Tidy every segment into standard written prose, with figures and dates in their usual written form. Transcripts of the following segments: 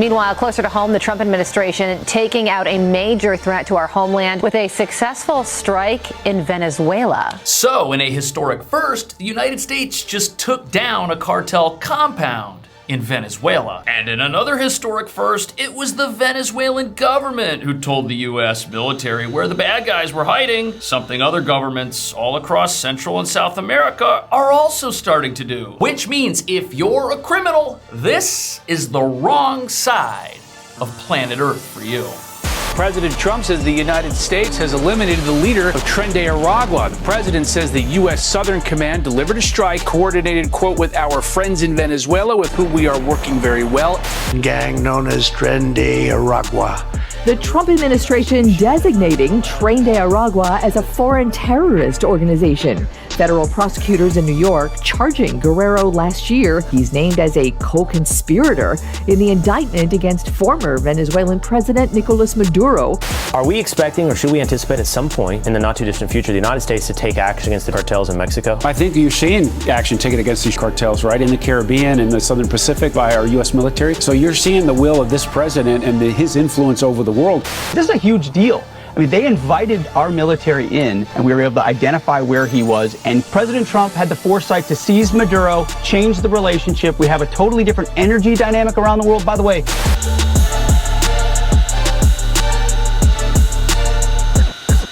Meanwhile, closer to home, the Trump administration taking out a major threat to our homeland with a successful strike in Venezuela. So, in a historic first, the United States just took down a cartel compound in Venezuela. And in another historic first, it was the Venezuelan government who told the US military where the bad guys were hiding, something other governments all across Central and South America are also starting to do. Which means if you're a criminal, this is the wrong side of planet Earth for you. President Trump says the United States has eliminated the leader of Tren de Aragua. The president says the U.S. Southern Command delivered a strike, coordinated, quote, with our friends in Venezuela, with whom we are working very well. Gang known as Tren de Aragua. The Trump administration designating Tren de Aragua as a foreign terrorist organization. Federal prosecutors in New York charging Guerrero last year. He's named as a co-conspirator in the indictment against former Venezuelan President Nicolas Maduro. Are we expecting, or should we anticipate at some point in the not too distant future, the United States to take action against the cartels in Mexico? I think you're seeing action taken against these cartels, right, in the Caribbean and the Southern Pacific by our U.S. military. So you're seeing the will of this president and his influence over the world. This is a huge deal. I mean, they invited our military in, and we were able to identify where he was. And President Trump had the foresight to seize Maduro, change the relationship. We have a totally different energy dynamic around the world. By the way,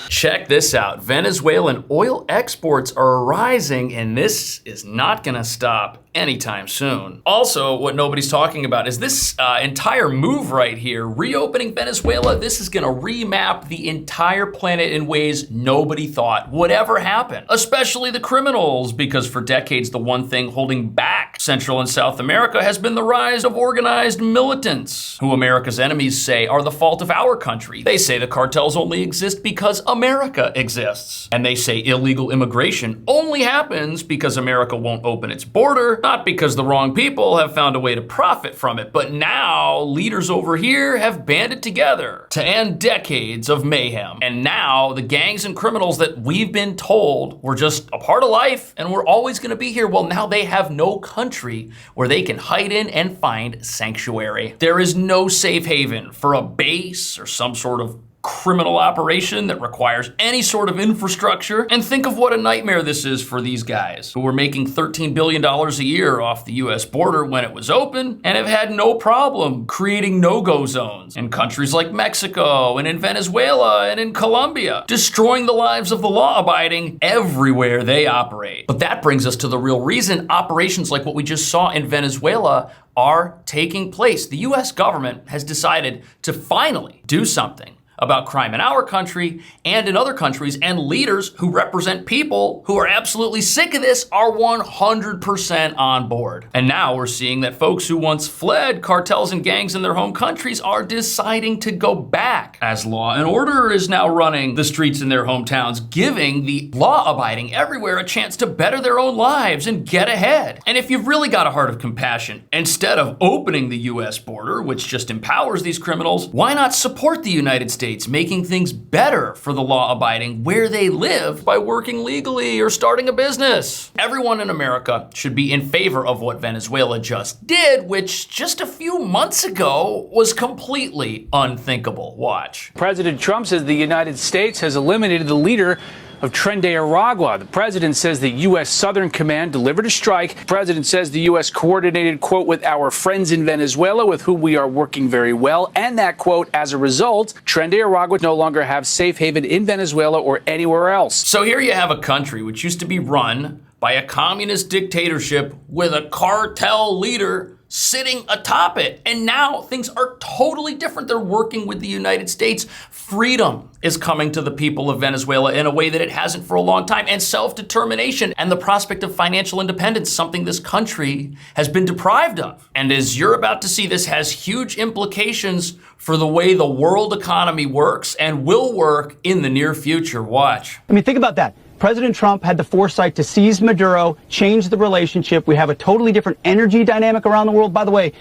check this out. Venezuelan oil exports are rising, and this is not gonna stop anytime soon. Also, what nobody's talking about is this entire move right here, reopening Venezuela. This is gonna remap the entire planet in ways nobody thought would ever happen, especially the criminals, because for decades, the one thing holding back Central and South America has been the rise of organized militants, who America's enemies say are the fault of our country. They say the cartels only exist because America exists. And they say illegal immigration only happens because America won't open its border, not because the wrong people have found a way to profit from it. But now leaders over here have banded together to end decades of mayhem. And now the gangs and criminals that we've been told were just a part of life and we're always gonna be here, well, now they have no country where they can hide in and find sanctuary. There is no safe haven for a base or some sort of criminal operation that requires any sort of infrastructure. And think of what a nightmare this is for these guys who were making $13 billion a year off the US border when it was open and have had no problem creating no-go zones in countries like Mexico and in Venezuela and in Colombia, destroying the lives of the law-abiding everywhere they operate. But that brings us to the real reason operations like what we just saw in Venezuela are taking place. The US government has decided to finally do something about crime in our country and in other countries, and leaders who represent people who are absolutely sick of this are 100% on board. And now we're seeing that folks who once fled cartels and gangs in their home countries are deciding to go back, as law and order is now running the streets in their hometowns, giving the law-abiding everywhere a chance to better their own lives and get ahead. And if you've really got a heart of compassion, instead of opening the US border, which just empowers these criminals, why not support the United States making things better for the law-abiding where they live by working legally or starting a business? Everyone in America should be in favor of what Venezuela just did, which just a few months ago was completely unthinkable. Watch. President Trump says the United States has eliminated the leader of Tren de Aragua. The president says the U.S. Southern Command delivered a strike. The president says the U.S. coordinated, quote, with our friends in Venezuela, with whom we are working very well. And that, quote, as a result, Tren de Aragua no longer have safe haven in Venezuela or anywhere else. So here you have a country which used to be run by a communist dictatorship with a cartel leader sitting atop it. And now things are totally different. They're working with the United States. Freedom is coming to the people of Venezuela in a way that it hasn't for a long time, and self-determination and the prospect of financial independence, something this country has been deprived of. And as you're about to see, this has huge implications for the way the world economy works and will work in the near future. Watch. I mean, think about that. President Trump had the foresight to seize Maduro, change the relationship. We have a totally different energy dynamic around the world. By the way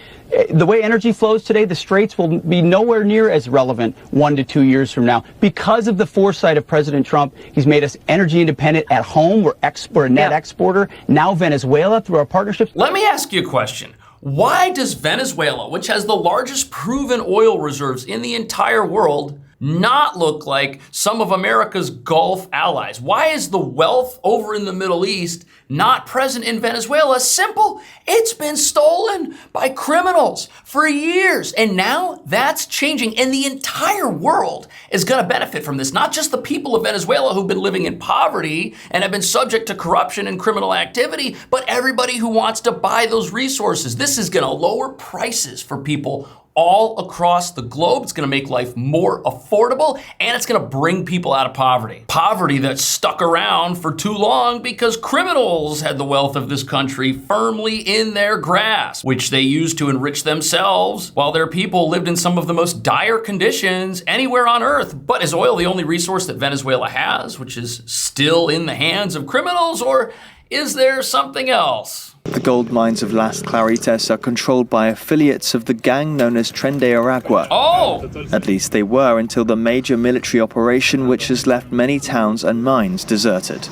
energy flows today, the straits will be nowhere near as relevant 1 to 2 years from now. Because of the foresight of President Trump, he's made us energy independent at home. We're a net exporter. Now Venezuela, through our partnership. Let me ask you a question. Why does Venezuela, which has the largest proven oil reserves in the entire world, not look like some of America's Gulf allies? Why is the wealth over in the Middle East not present in Venezuela? Simple. It's been stolen by criminals for years. And now that's changing. And the entire world is going to benefit from this. Not just the people of Venezuela who've been living in poverty and have been subject to corruption and criminal activity, but everybody who wants to buy those resources. This is going to lower prices for people all across the globe. It's gonna make life more affordable, and it's gonna bring people out of poverty. Poverty that stuck around for too long because criminals had the wealth of this country firmly in their grasp, which they used to enrich themselves while their people lived in some of the most dire conditions anywhere on earth. But is oil the only resource that Venezuela has, which is still in the hands of criminals, or is there something else? The gold mines of Las Claritas are controlled by affiliates of the gang known as Tren de Aragua. Oh! At least they were until the major military operation which has left many towns and mines deserted.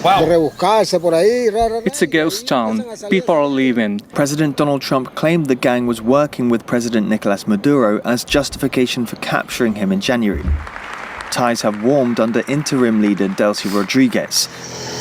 Wow. It's a ghost town. People are leaving. President Donald Trump claimed the gang was working with President Nicolas Maduro as justification for capturing him in January. Ties have warmed under interim leader Delcy Rodriguez.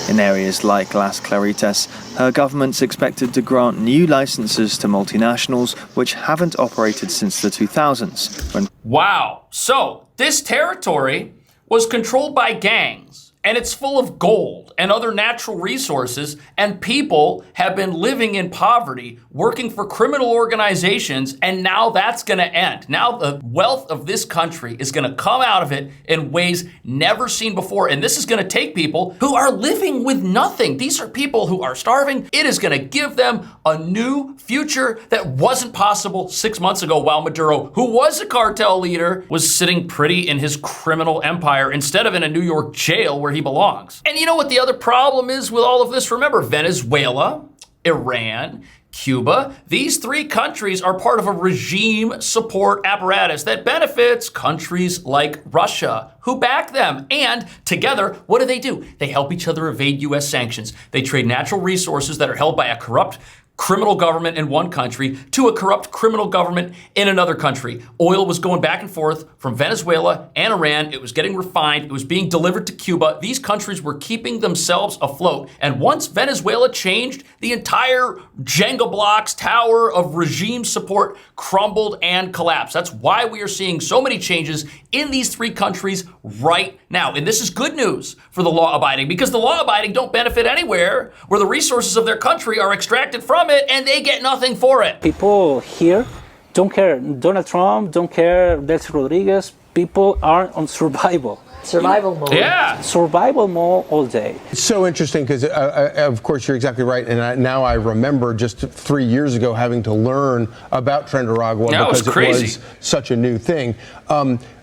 In areas like Las Claritas, her government's expected to grant new licenses to multinationals which haven't operated since the 2000s. Wow. So this territory was controlled by gangs, and it's full of gold and other natural resources, and people have been living in poverty, working for criminal organizations, and now that's gonna end. Now the wealth of this country is gonna come out of it in ways never seen before, and this is gonna take people who are living with nothing. These are people who are starving. It is gonna give them a new future that wasn't possible 6 months ago while Maduro, who was a cartel leader, was sitting pretty in his criminal empire instead of in a New York jail where he belongs. And you know what the other problem is with all of this? Remember, Venezuela, Iran, Cuba, these three countries are part of a regime support apparatus that benefits countries like Russia, who back them. And together, what do? They help each other evade US sanctions. They trade natural resources that are held by a corrupt criminal government in one country to a corrupt criminal government in another country. Oil was going back and forth from Venezuela and Iran. It was getting refined. It was being delivered to Cuba. These countries were keeping themselves afloat. And once Venezuela changed, the entire Jenga blocks tower of regime support crumbled and collapsed. That's why we are seeing so many changes in these three countries right now. And this is good news for the law-abiding, because the law-abiding don't benefit anywhere where the resources of their country are extracted from it and they get nothing for it. People here don't care Donald Trump, don't care Delcy Rodriguez. People are on survival. Survival mode. Yeah. Survival mode all day. It's so interesting because, of course, you're exactly right. And now I remember just 3 years ago having to learn about Tren de Aragua because it was such a new thing.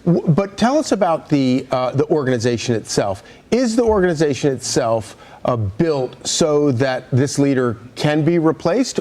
But tell us about the organization itself. Is the organization itself built so that this leader can be replaced?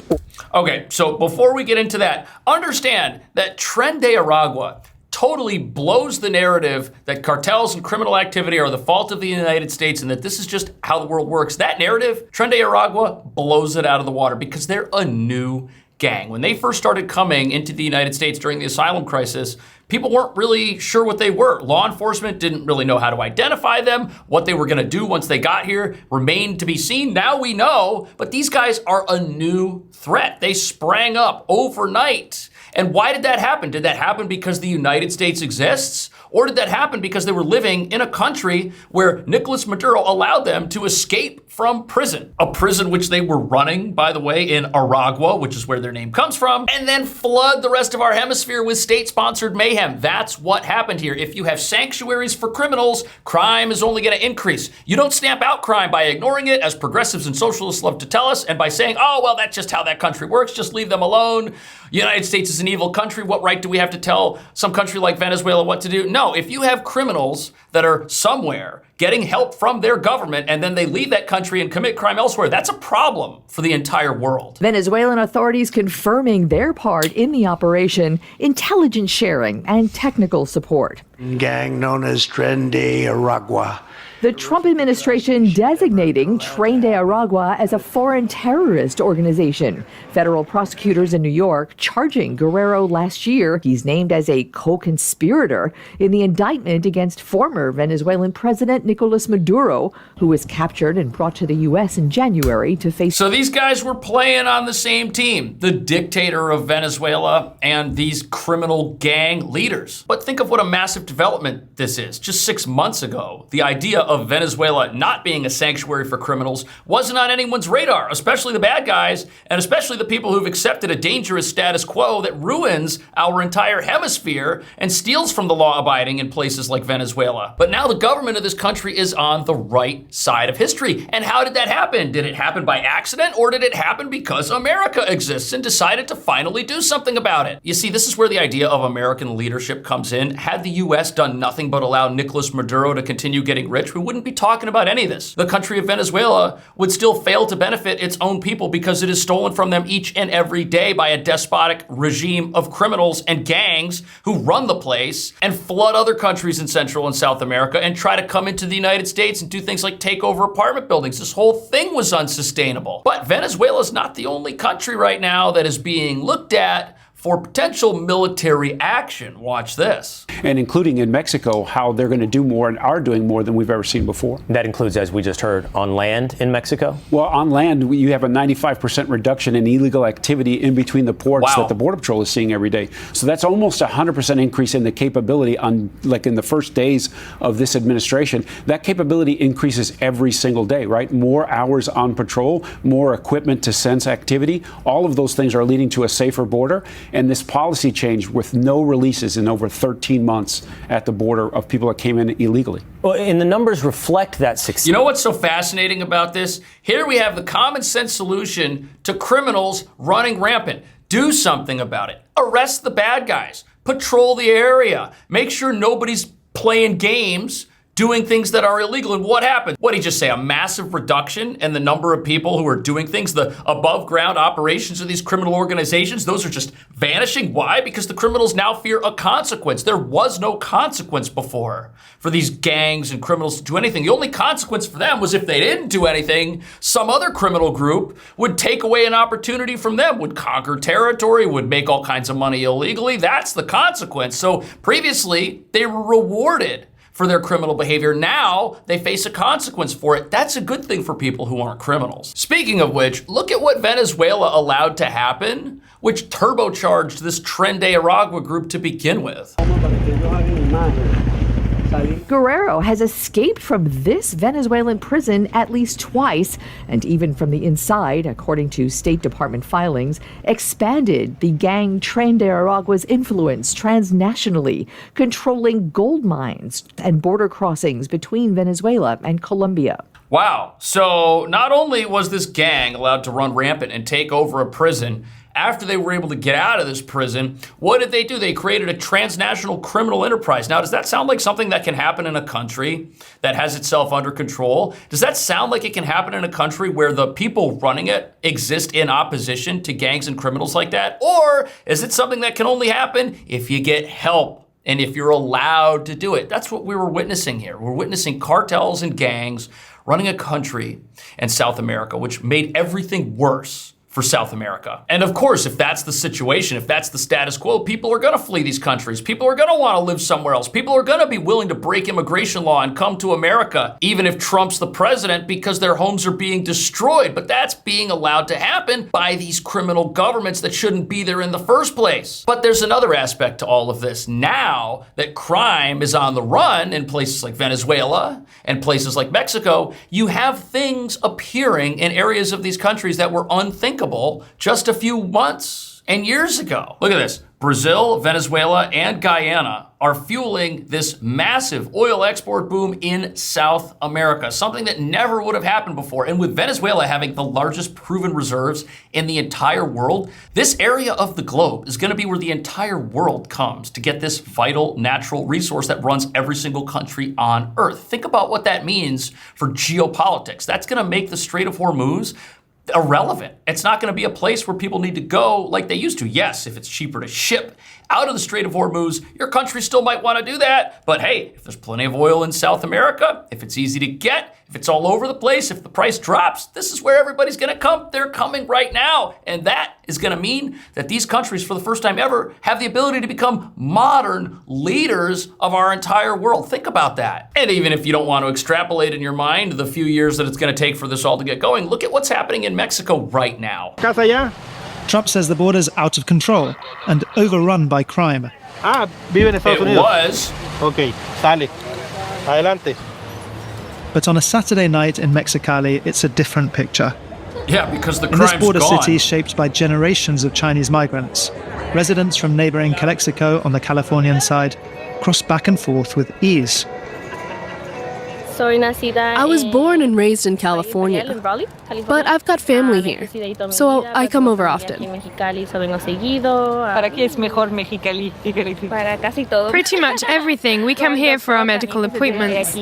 Okay, so before we get into that, understand that Tren de Aragua totally blows the narrative that cartels and criminal activity are the fault of the United States and that this is just how the world works. That narrative, Tren de Aragua blows it out of the water because they're a new gang. When they first started coming into the United States during the asylum crisis, people weren't really sure what they were. Law enforcement didn't really know how to identify them. What they were gonna do once they got here remained to be seen. Now we know, but these guys are a new threat. They sprang up overnight. And why did that happen? Did that happen because the United States exists? Or did that happen because they were living in a country where Nicolas Maduro allowed them to escape from prison? A prison which they were running, by the way, in Aragua, which is where their name comes from, and then flood the rest of our hemisphere with state-sponsored mayhem. That's what happened here. If you have sanctuaries for criminals, crime is only gonna increase. You don't stamp out crime by ignoring it, as progressives and socialists love to tell us, and by saying, oh, well, that's just how that country works, just leave them alone. United States is an evil country. What right do we have to tell some country like Venezuela what to do? No, if you have criminals that are somewhere getting help from their government, and then they leave that country and commit crime elsewhere. That's a problem for the entire world. Venezuelan authorities confirming their part in the operation, intelligence sharing, and technical support. Gang known as Tren de Aragua. The Trump administration designating Tren de Aragua as a foreign terrorist organization. Federal prosecutors in New York charging Guerrero last year. He's named as a co-conspirator in the indictment against former Venezuelan President Nicolas Maduro, who was captured and brought to the U.S. in January to face. So these guys were playing on the same team, the dictator of Venezuela and these criminal gang leaders. But think of what a massive development this is. Just 6 months ago, the idea of Venezuela not being a sanctuary for criminals wasn't on anyone's radar, especially the bad guys, and especially the people who've accepted a dangerous status quo that ruins our entire hemisphere and steals from the law-abiding in places like Venezuela. But now the government of this country is on the right side of history. And how did that happen? Did it happen by accident, or did it happen because America exists and decided to finally do something about it? You see, this is where the idea of American leadership comes in. Had the U.S. done nothing but allow Nicolas Maduro to continue getting rich, we wouldn't be talking about any of this. The country of Venezuela would still fail to benefit its own people because it is stolen from them each and every day by a despotic regime of criminals and gangs who run the place and flood other countries in Central and South America and try to come into the United States and do things like take over apartment buildings. This whole thing was unsustainable. But Venezuela is not the only country right now that is being looked at for potential military action. Watch this. And including in Mexico, how they're going to do more and are doing more than we've ever seen before. That includes, as we just heard, on land in Mexico? Well, on land, you have a 95% reduction in illegal activity in between the ports that the Border Patrol is seeing every day. So that's almost 100% increase in the capability on, like in the first days of this administration. That capability increases every single day, right? More hours on patrol, more equipment to sense activity. All of those things are leading to a safer border. And this policy change with no releases in over 13 months at the border of people that came in illegally. Well, and the numbers reflect that success. You know what's so fascinating about this? Here we have the common sense solution to criminals running rampant. Do something about it. Arrest the bad guys. Patrol the area. Make sure nobody's playing games doing things that are illegal. And what happened? What did he just say? A massive reduction in the number of people who are doing things, the above ground operations of these criminal organizations, those are just vanishing. Why? Because the criminals now fear a consequence. There was no consequence before for these gangs and criminals to do anything. The only consequence for them was if they didn't do anything, some other criminal group would take away an opportunity from them, would conquer territory, would make all kinds of money illegally. That's the consequence. So previously, they were rewarded for their criminal behavior. Now they face a consequence for it. That's a good thing for people who aren't criminals. Speaking of which, look at what Venezuela allowed to happen, which turbocharged this Tren de Aragua group to begin with. Guerrero has escaped from this Venezuelan prison at least twice, and even from the inside, according to State Department filings, expanded the gang Tren de Aragua's influence transnationally, controlling gold mines and border crossings between Venezuela and Colombia. Wow. So not only was this gang allowed to run rampant and take over a prison, after they were able to get out of this prison, what did they do? They created a transnational criminal enterprise. Now, does that sound like something that can happen in a country that has itself under control? Does that sound like it can happen in a country where the people running it exist in opposition to gangs and criminals like that? Or is it something that can only happen if you get help and if you're allowed to do it? That's what we were witnessing here. We're witnessing cartels and gangs running a country in South America, which made everything worse for South America. And of course, if that's the situation, if that's the status quo, people are gonna flee these countries. People are gonna wanna live somewhere else. People are gonna be willing to break immigration law and come to America, even if Trump's the president, because their homes are being destroyed. But that's being allowed to happen by these criminal governments that shouldn't be there in the first place. But there's another aspect to all of this. Now that crime is on the run in places like Venezuela and places like Mexico, you have things appearing in areas of these countries that were unthinkable just a few months and years ago. Look at this. Brazil, Venezuela, and Guyana are fueling this massive oil export boom in South America, something that never would have happened before. And with Venezuela having the largest proven reserves in the entire world, this area of the globe is going to be where the entire world comes to get this vital natural resource that runs every single country on Earth. Think about what that means for geopolitics. That's going to make the Strait of Hormuz irrelevant. It's not going to be a place where people need to go like they used to. Yes, if it's cheaper to ship out of the Strait of Hormuz, your country still might want to do that. But hey, if there's plenty of oil in South America, if it's easy to get, if it's all over the place, if the price drops, this is where everybody's going to come. They're coming right now. And that is going to mean that these countries, for the first time ever, have the ability to become modern leaders of our entire world. Think about that. And even if you don't want to extrapolate in your mind the few years that it's going to take for this all to get going, look at what's happening in Mexico right now. Trump says the border's out of control and overrun by crime. It was. Okay, sale. Adelante. But on a Saturday night in Mexicali, it's a different picture. Yeah, because the crime's gone. In this border city shaped by generations of Chinese migrants, residents from neighboring Calexico on the Californian side cross back and forth with ease. I was born and raised in California, but I've got family here, so I come over often. Pretty much everything. We come here for our medical appointments.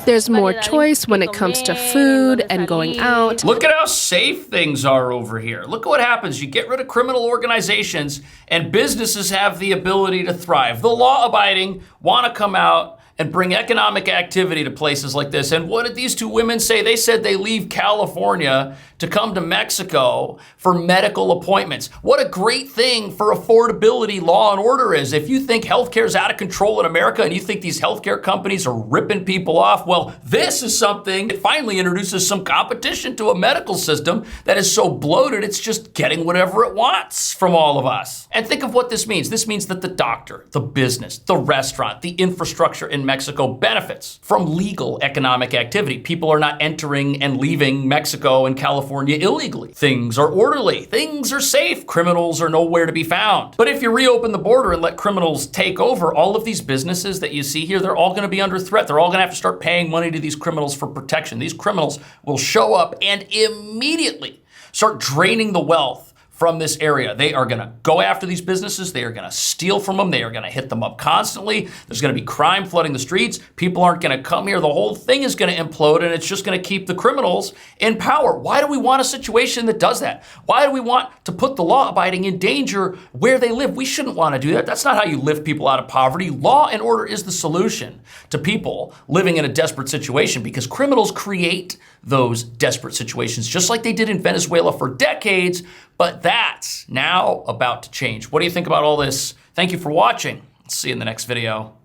There's more choice when it comes to food and going out. Look at how safe things are over here. Look at what happens. You get rid of criminal organizations and businesses have the ability to thrive. The law-abiding want to come out and bring economic activity to places like this. And what did these two women say? They said they leave California to come to Mexico for medical appointments. What a great thing for affordability law and order is. If you think healthcare is out of control in America and you think these healthcare companies are ripping people off, well, this is something that finally introduces some competition to a medical system that is so bloated it's just getting whatever it wants from all of us. And think of what this means. This means that the doctor, the business, the restaurant, the infrastructure in Mexico benefits from legal economic activity. People are not entering and leaving Mexico and California illegally. Things are orderly. Things are safe. Criminals are nowhere to be found. But if you reopen the border and let criminals take over, all of these businesses that you see here, they're all going to be under threat. They're all going to have to start paying money to these criminals for protection. These criminals will show up and immediately start draining the wealth from this area. They are gonna go after these businesses. They are gonna steal from them. They are gonna hit them up constantly. There's gonna be crime flooding the streets. People aren't gonna come here. The whole thing is gonna implode and it's just gonna keep the criminals in power. Why do we want a situation that does that? Why do we want to put the law-abiding in danger where they live? We shouldn't wanna do that. That's not how you lift people out of poverty. Law and order is the solution to people living in a desperate situation because criminals create those desperate situations, just like they did in Venezuela for decades, but that's now about to change. What do you think about all this? Thank you for watching. See you in the next video.